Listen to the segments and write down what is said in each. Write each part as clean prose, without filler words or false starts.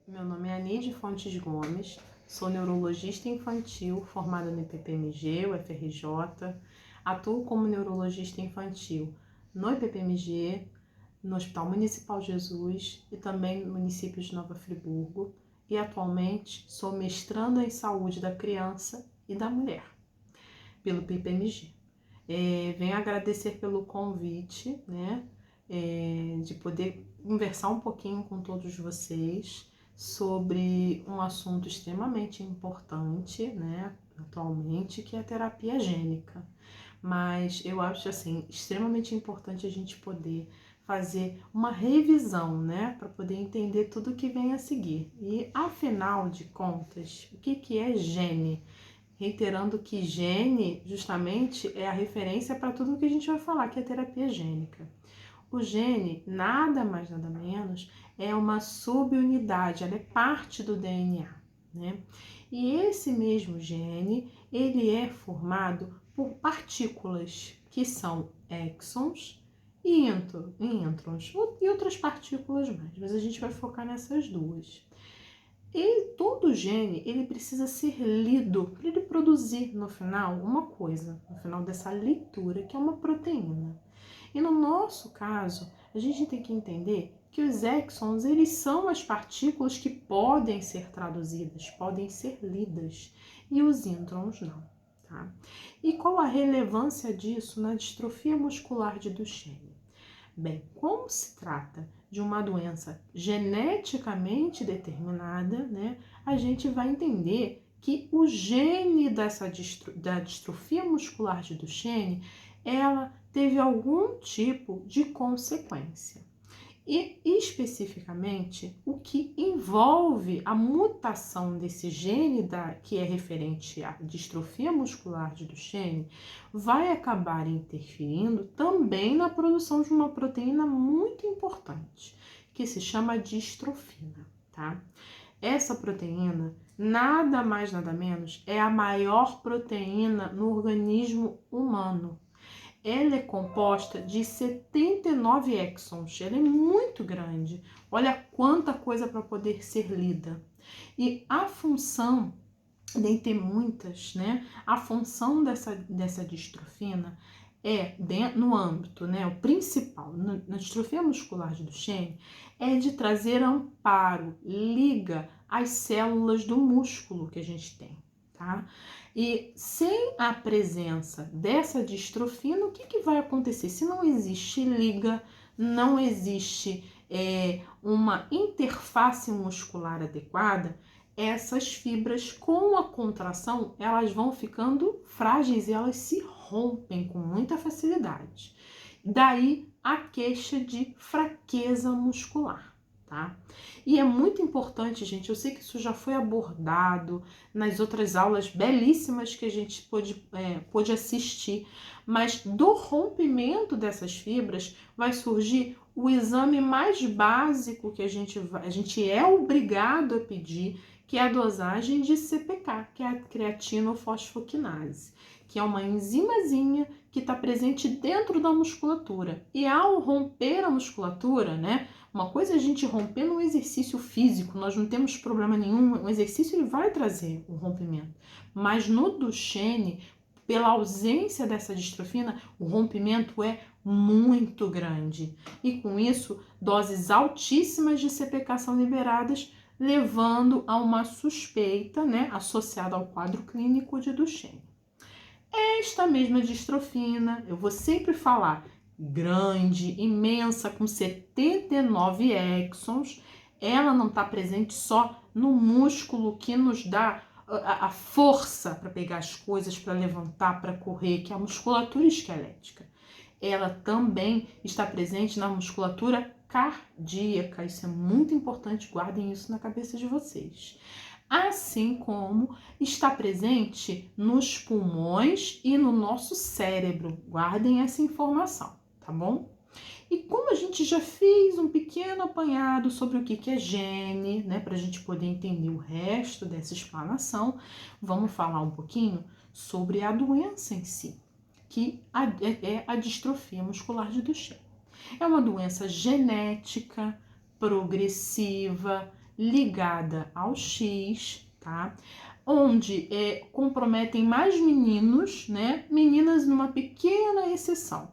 Meu nome é Aníde Fontes Gomes, sou neurologista infantil formada no IPPMG, UFRJ, atuo como neurologista infantil no IPPMG, no Hospital Municipal Jesus e também no município de Nova Friburgo e atualmente sou mestranda em saúde da criança e da mulher pelo IPPMG. Venho agradecer pelo convite, de poder conversar um pouquinho com todos vocês sobre um assunto extremamente importante, atualmente, que é a terapia gênica. Mas eu acho, assim, extremamente importante a gente poder fazer uma revisão, para poder entender tudo que vem a seguir. E, afinal de contas, o que é gene? Reiterando que gene, justamente, é a referência para tudo que a gente vai falar, que é terapia gênica. O gene, nada mais, nada menos, é uma subunidade, ela é parte do DNA, E esse mesmo gene, ele é formado por partículas, que são exons e introns, e outras partículas mais, mas a gente vai focar nessas duas. E todo gene, ele precisa ser lido para ele produzir no final uma coisa, no final dessa leitura, que é uma proteína. E no nosso caso, a gente tem que entender que os exons, eles são as partículas que podem ser traduzidas, podem ser lidas, e os introns não, tá? E qual a relevância disso na distrofia muscular de Duchenne? Bem, como se trata de uma doença geneticamente determinada, a gente vai entender que o gene da distrofia muscular de Duchenne, ela teve algum tipo de consequência. E, especificamente, o que envolve a mutação desse gene que é referente à distrofia muscular de Duchenne vai acabar interferindo também na produção de uma proteína muito importante, que se chama distrofina, tá? Essa proteína, nada mais, nada menos, é a maior proteína no organismo humano. Ela é composta de 79 exons, ela é muito grande. Olha quanta coisa para poder ser lida. E a função, dentre muitas, a função dessa distrofina é, no âmbito, o principal, na distrofia muscular de Duchenne, é de trazer amparo, liga às células do músculo que a gente tem, tá? E sem a presença dessa distrofina, o que vai acontecer? Se não existe liga, não existe uma interface muscular adequada, essas fibras, com a contração, elas vão ficando frágeis e elas se rompem com muita facilidade. Daí a queixa de fraqueza muscular, tá? E é muito importante, gente, eu sei que isso já foi abordado nas outras aulas belíssimas que a gente pôde assistir, mas do rompimento dessas fibras vai surgir o exame mais básico que a gente é obrigado a pedir, que é a dosagem de CPK, que é a creatinofosfoquinase, que é uma enzimazinha que está presente dentro da musculatura. E ao romper a musculatura, uma coisa é a gente romper num exercício físico, nós não temos problema nenhum, o exercício ele vai trazer o rompimento. Mas no Duchenne, pela ausência dessa distrofina, o rompimento é muito grande. E com isso, doses altíssimas de CPK são liberadas, levando a uma suspeita, associada ao quadro clínico de Duchenne. Esta mesma distrofina, eu vou sempre falar, grande, imensa, com 79 exons, ela não está presente só no músculo que nos dá a força para pegar as coisas, para levantar, para correr, que é a musculatura esquelética. Ela também está presente na musculatura cardíaca. Isso é muito importante, guardem isso na cabeça de vocês. Assim como está presente nos pulmões e no nosso cérebro. Guardem essa informação, tá bom? E como a gente já fez um pequeno apanhado sobre o que é gene, para a gente poder entender o resto dessa explanação, vamos falar um pouquinho sobre a doença em si, que é a distrofia muscular de Duchenne. É uma doença genética, progressiva, ligada ao X, tá? Onde comprometem mais meninos, né? Meninas numa pequena exceção.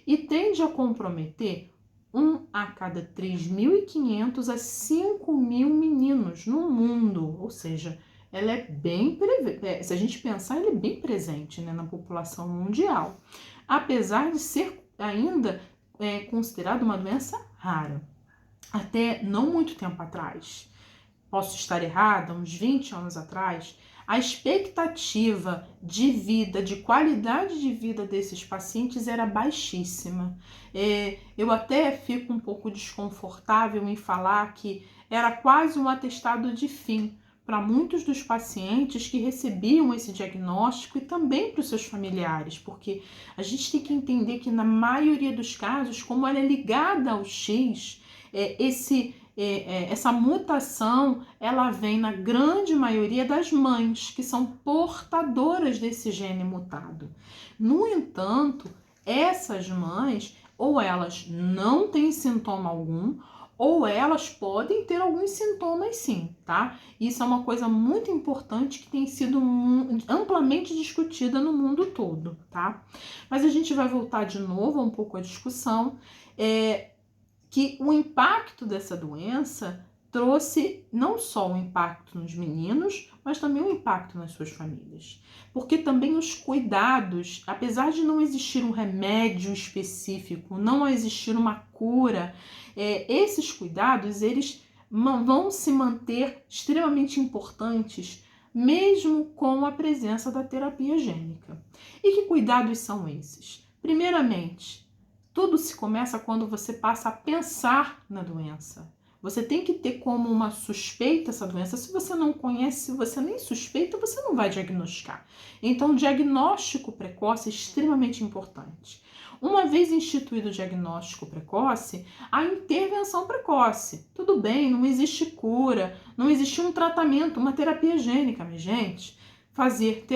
E tende a comprometer 1 a cada 3.500 a 5.000 meninos no mundo, ou seja, ela é bem, se a gente pensar, ela é bem presente, né, na população mundial, apesar de ser ainda considerada uma doença rara. Até não muito tempo atrás, posso estar errada, uns 20 anos atrás, a expectativa de vida, de qualidade de vida desses pacientes era baixíssima. Eu até fico um pouco desconfortável em falar que era quase um atestado de fim para muitos dos pacientes que recebiam esse diagnóstico e também para os seus familiares, porque a gente tem que entender que na maioria dos casos, como ela é ligada ao X, essa mutação, ela vem na grande maioria das mães, que são portadoras desse gene mutado. No entanto, essas mães, ou elas não têm sintoma algum, ou elas podem ter alguns sintomas sim, tá? Isso é uma coisa muito importante que tem sido amplamente discutida no mundo todo, tá? Mas a gente vai voltar de novo um pouco à discussão, que o impacto dessa doença trouxe não só um impacto nos meninos, mas também um impacto nas suas famílias. Porque também os cuidados, apesar de não existir um remédio específico, não existir uma cura, esses cuidados, eles vão se manter extremamente importantes, mesmo com a presença da terapia gênica. E que cuidados são esses? Primeiramente, tudo se começa quando você passa a pensar na doença. Você tem que ter como uma suspeita essa doença. Se você não conhece, se você nem suspeita, você não vai diagnosticar. Então, o diagnóstico precoce é extremamente importante. Uma vez instituído o diagnóstico precoce, a intervenção precoce. Tudo bem, não existe cura, não existe um tratamento, uma terapia gênica, minha gente. Fazer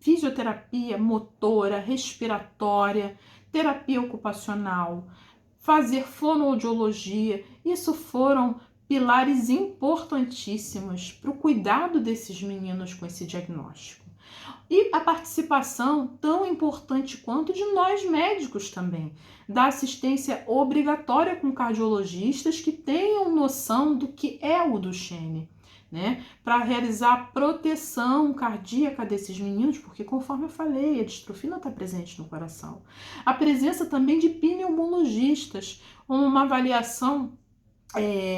fisioterapia motora, respiratória, terapia ocupacional, fazer fonoaudiologia, isso foram pilares importantíssimos para o cuidado desses meninos com esse diagnóstico. E a participação tão importante quanto de nós médicos também, da assistência obrigatória com cardiologistas que tenham noção do que é o Duchenne, né? Para realizar a proteção cardíaca desses meninos, porque conforme eu falei, a distrofina está presente no coração. A presença também de pneumologistas, uma avaliação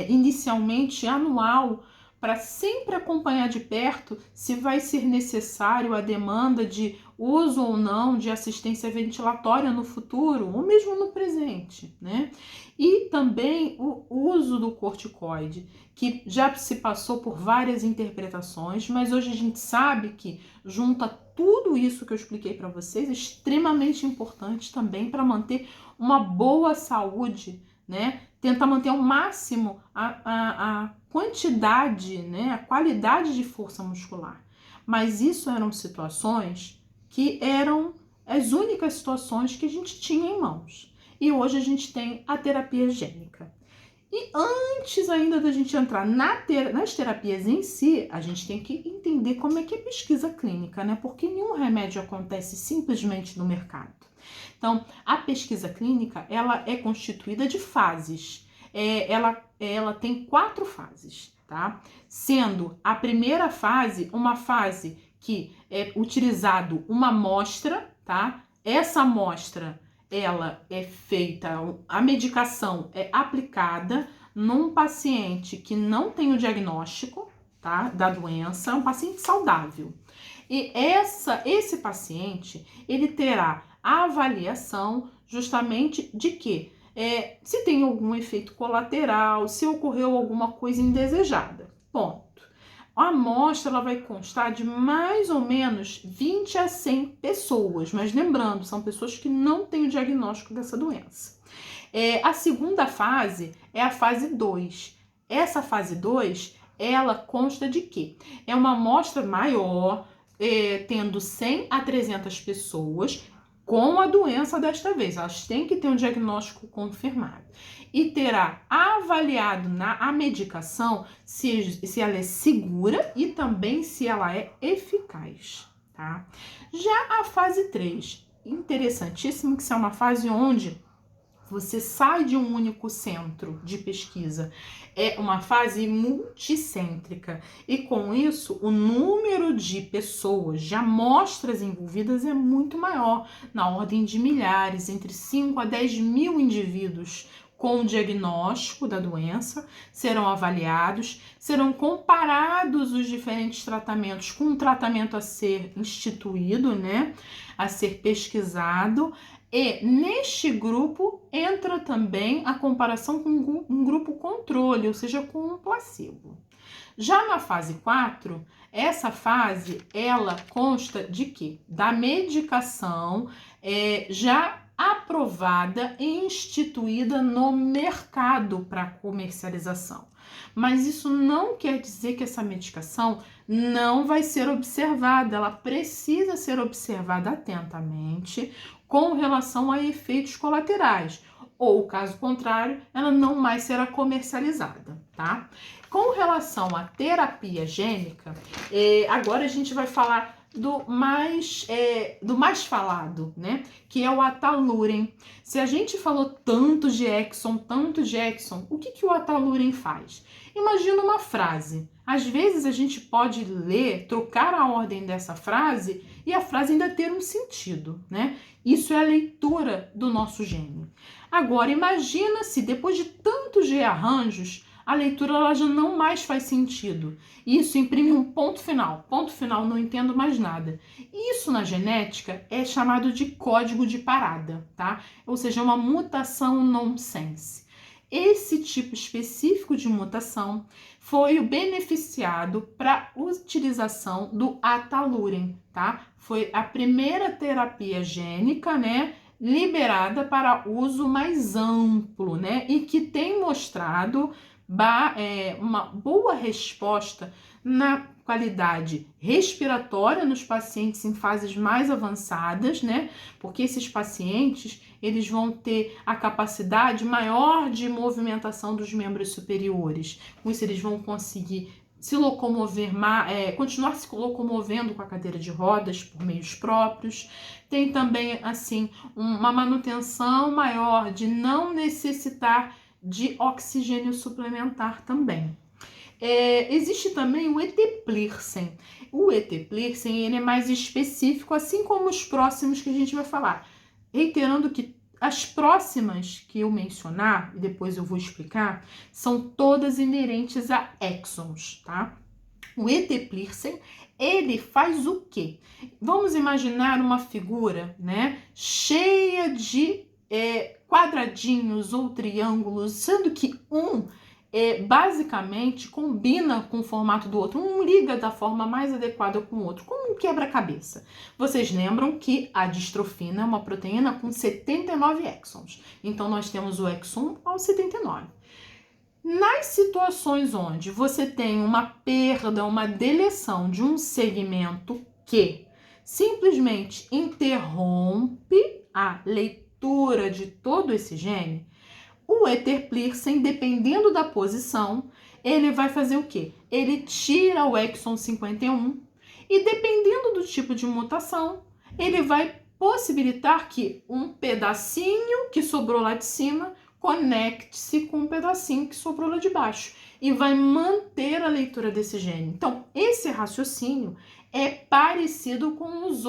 inicialmente anual, para sempre acompanhar de perto se vai ser necessário a demanda de uso ou não de assistência ventilatória no futuro, ou mesmo no presente, né? E também o uso do corticoide, que já se passou por várias interpretações, mas hoje a gente sabe que junta tudo isso que eu expliquei para vocês, é extremamente importante também para manter uma boa saúde, né? Tentar manter ao máximo a quantidade, né? A qualidade de força muscular. Mas isso eram situações que eram as únicas situações que a gente tinha em mãos. E hoje a gente tem a terapia gênica. E antes ainda da gente entrar nas terapias em si, a gente tem que entender como é que é pesquisa clínica, né? Porque nenhum remédio acontece simplesmente no mercado. Então, a pesquisa clínica, ela é constituída de fases. Ela tem 4 fases, tá? Sendo a primeira fase, uma fase que é utilizado uma amostra, tá? Essa amostra, ela é feita, a medicação é aplicada num paciente que não tem o diagnóstico, tá? Da doença, é um paciente saudável. E esse paciente, ele terá a avaliação justamente de que se tem algum efeito colateral, se ocorreu alguma coisa indesejada. Ponto. A amostra ela vai constar de mais ou menos 20 a 100 pessoas, mas lembrando, são pessoas que não têm o diagnóstico dessa doença. A segunda fase é a fase 2. Essa fase 2, ela consta de quê? É uma amostra maior, tendo 100 a 300 pessoas, com a doença desta vez. Elas têm que ter um diagnóstico confirmado. E terá avaliado a medicação se ela é segura e também se ela é eficaz, tá? Já a fase 3, interessantíssimo, que isso é uma fase onde você sai de um único centro de pesquisa. É uma fase multicêntrica e com isso o número de pessoas, de amostras envolvidas é muito maior, na ordem de milhares, entre 5 a 10 mil indivíduos com o diagnóstico da doença, serão avaliados, serão comparados os diferentes tratamentos com um tratamento a ser instituído, né, a ser pesquisado. E neste grupo entra também a comparação com um grupo controle, ou seja, com um placebo. Já na fase 4, essa fase, ela consta de quê? Da medicação já aprovada e instituída no mercado para comercialização. Mas isso não quer dizer que essa medicação não vai ser observada, ela precisa ser observada atentamente com relação a efeitos colaterais, ou caso contrário, ela não mais será comercializada, tá? Com relação à terapia gênica, agora a gente vai falar do mais falado, né? Que é o Ataluren. Se a gente falou tanto de exon, o que o Ataluren faz? Imagina uma frase. Às vezes a gente pode ler, trocar a ordem dessa frase e a frase ainda ter um sentido, né? Isso é a leitura do nosso gene. Agora, imagina se depois de tantos rearranjos, a leitura ela já não mais faz sentido. Isso imprime um ponto final. Ponto final, não entendo mais nada. Isso na genética é chamado de código de parada, tá? Ou seja, uma mutação nonsense. Esse tipo específico de mutação foi o beneficiado para a utilização do Ataluren, tá? Foi a primeira terapia gênica, né, liberada para uso mais amplo, né, e que tem mostrado uma boa resposta na qualidade respiratória nos pacientes em fases mais avançadas, né? Porque esses pacientes, eles vão ter a capacidade maior de movimentação dos membros superiores. Com isso, eles vão conseguir se locomover, continuar se locomovendo com a cadeira de rodas por meios próprios. Tem também, assim, uma manutenção maior de não necessitar de oxigênio suplementar também. Existe também o Eteplirsen. O Eteplirsen, ele é mais específico, assim como os próximos que a gente vai falar. Reiterando que as próximas que eu mencionar, e depois eu vou explicar, são todas inerentes a exons, tá? O Eteplirsen, ele faz o quê? Vamos imaginar uma figura, né, cheia de quadradinhos ou triângulos, sendo que um basicamente combina com o formato do outro, um liga da forma mais adequada com o outro, como um quebra-cabeça. Vocês lembram que a distrofina é uma proteína com 79 exons, então nós temos o exon ao 79. Nas situações onde você tem uma perda, uma deleção de um segmento que simplesmente interrompe a leitura de todo esse gene, o Eteplirsen, dependendo da posição, ele vai fazer o quê? Ele tira o exon 51 e, dependendo do tipo de mutação, ele vai possibilitar que um pedacinho que sobrou lá de cima conecte-se com um pedacinho que sobrou lá de baixo e vai manter a leitura desse gene. Então, esse raciocínio é parecido com as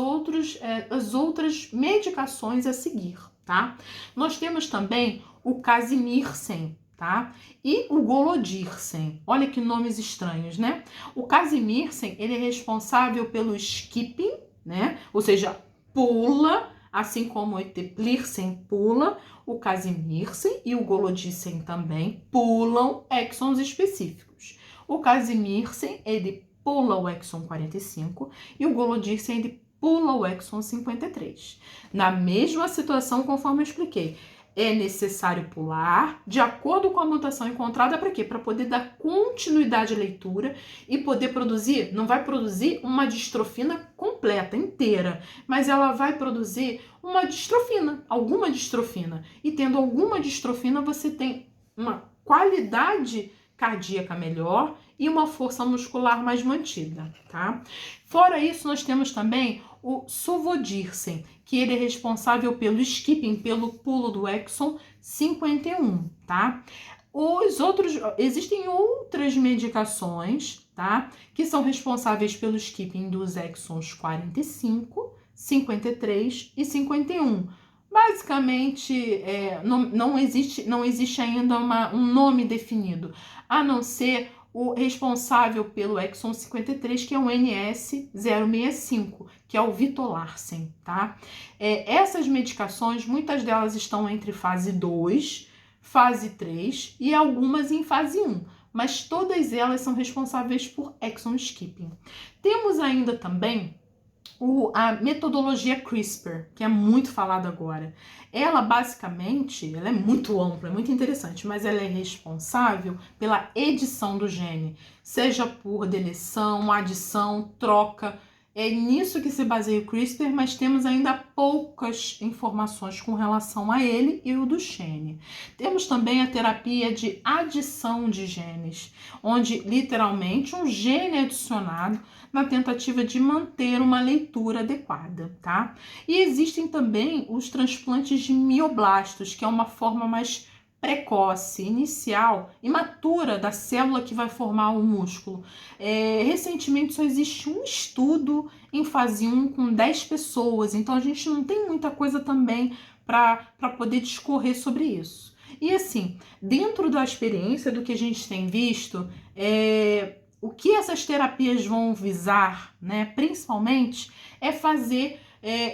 outras medicações a seguir, tá? Nós temos também o Casimirsen, tá? E o Golodirsen. Olha que nomes estranhos, né? O Casimirsen, ele é responsável pelo skipping, né? Ou seja, pula, assim como o Eteplirsen pula, o Casimirsen e o Golodirsen também pulam exons específicos. O Casimirsen, ele pula o exon 45 e o Golodirsen, ele pula o exon 53. Na mesma situação, conforme eu expliquei, é necessário pular de acordo com a mutação encontrada para quê? Para poder dar continuidade à leitura e poder produzir, não vai produzir uma distrofina completa. completa, inteira, mas ela vai produzir uma distrofina, alguma distrofina. E tendo alguma distrofina, você tem uma qualidade cardíaca melhor e uma força muscular mais mantida, tá? Fora isso, nós temos também o sulfodirsem, que ele é responsável pelo skipping, pelo pulo do exon 51, tá? Existem outras medicações, tá? Que são responsáveis pelo skipping dos exons 45, 53 e 51. Basicamente, não existe ainda um nome definido, a não ser o responsável pelo exon 53, que é o NS065, que é o Vitolarsen, tá? Essas medicações, muitas delas estão entre fase 2, fase 3 e algumas em fase 1, mas todas elas são responsáveis por exon skipping. Temos ainda também a metodologia CRISPR, que é muito falada agora. Ela basicamente, ela é muito ampla, é muito interessante, mas ela é responsável pela edição do gene, seja por deleção, adição, troca. É nisso que se baseia o CRISPR, mas temos ainda poucas informações com relação a ele e o do gene. Temos também a terapia de adição de genes, onde literalmente um gene é adicionado na tentativa de manter uma leitura adequada, tá? E existem também os transplantes de mioblastos, que é uma forma mais precoce, inicial, imatura da célula que vai formar o músculo. Recentemente só existe um estudo em fase 1 com 10 pessoas, então a gente não tem muita coisa também para poder discorrer sobre isso. E assim, dentro da experiência do que a gente tem visto, o que essas terapias vão visar, né, principalmente, é fazer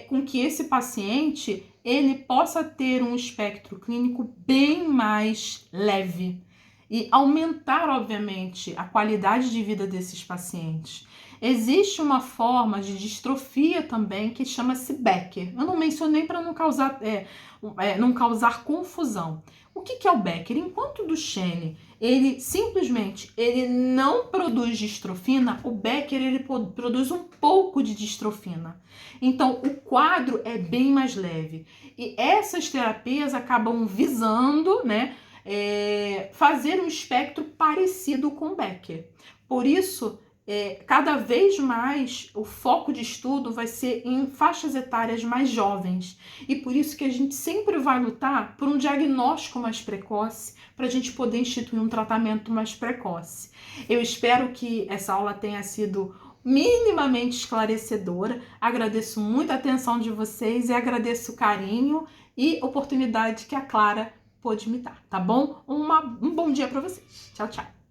com que esse paciente ele possa ter um espectro clínico bem mais leve e aumentar, obviamente, a qualidade de vida desses pacientes. Existe uma forma de distrofia também que chama-se Becker. Eu não mencionei para não causar confusão. O que é o Becker? Enquanto o Duchenne, ele simplesmente não produz distrofina, o Becker ele produz um pouco de distrofina. Então, o quadro é bem mais leve. E essas terapias acabam visando, né, fazer um espectro parecido com o Becker. Por isso, cada vez mais o foco de estudo vai ser em faixas etárias mais jovens. E por isso que a gente sempre vai lutar por um diagnóstico mais precoce, para a gente poder instituir um tratamento mais precoce. Eu espero que essa aula tenha sido minimamente esclarecedora. Agradeço muito a atenção de vocês e agradeço o carinho e oportunidade que a Clara pôde me dar, tá bom? Um bom dia para vocês. Tchau, tchau.